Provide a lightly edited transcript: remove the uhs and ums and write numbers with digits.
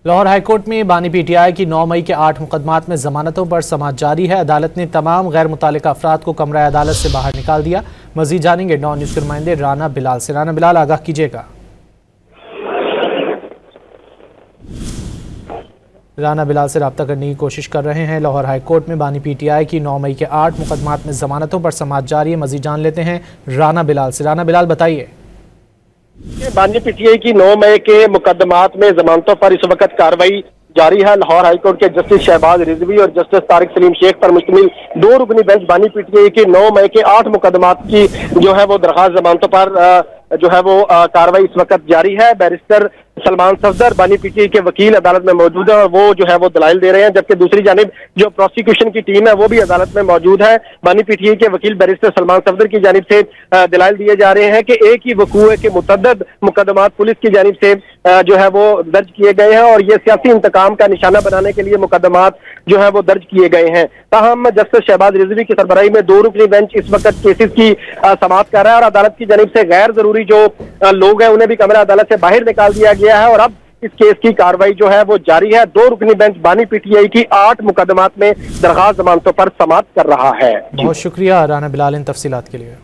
Lahore high court में बानी PTI की 9 मई के 8 मुकदमात में जमानतों पर समाअत जारी है। अदालत ने तमाम गैर मुतालिका अफराद को कमरा अदालत से बाहर निकाल दिया। मजीद जानेंगे नौ न्यूज़ के नुमाइंदे राना बिलाल से। राना बिलाल, आगाह कीजिएगा। राना बिलाल से रब्ता करने की कोशिश कर रहे हैं। लाहौर हाईकोर्ट में बानी पीटीआई की 9 मई के 8 मुकदमात में जमानतों पर समाअत जारी है। मजीद जान लेते हैं राना बिलाल से। राना बिलाल, बताइए। बानी पीटीआई की 9 मई के मुकदमात में जमानतों पर इस वक्त कार्रवाई जारी है। लाहौर हाईकोर्ट के जस्टिस शहबाज रिजवी और जस्टिस तारिक सलीम शेख पर मुश्तमिल 2 रुकनी बेंच बानी पीटीआई के 9 मई के 8 मुकदमात की जो है वो दरखास्त जमानतों पर जो है वो कार्रवाई इस वक्त जारी है। बैरिस्टर सलमान सफदर बानी पीटीआई के वकील अदालत में मौजूद है और वो जो है वो दलाइल दे रहे हैं, जबकि दूसरी जानिब जो प्रोसिक्यूशन की टीम है वो भी अदालत में मौजूद है। बानी पीटीआई के वकील बैरिस्टर सलमान सफदर की जानिब से दलाइल दिए जा रहे हैं कि एक ही वकूए के मुतअद्दिद मुकदमात पुलिस की जानिब से जो है वो दर्ज किए गए हैं और ये सियासी इंतकाम का निशाना बनाने के लिए मुकदमात जो है वो दर्ज किए गए हैं। ताहम जस्टिस शहबाज रिजवी की सरबराही में 2 रुकनी बेंच इस वक्त केसेस की समाअत कर रहा है और अदालत की जानिब से गैर जरूरी जो लोग हैं उन्हें भी कमरा अदालत से बाहर निकाल दिया गया है और अब इस केस की कार्रवाई जो है वो जारी है। 2 रुकनी बेंच बानी पीटीआई की 8 मुकदमात में दरखास्त जमानतों पर समाअत कर रहा है। बहुत शुक्रिया राना बिलाल इन तफसीलात के लिए।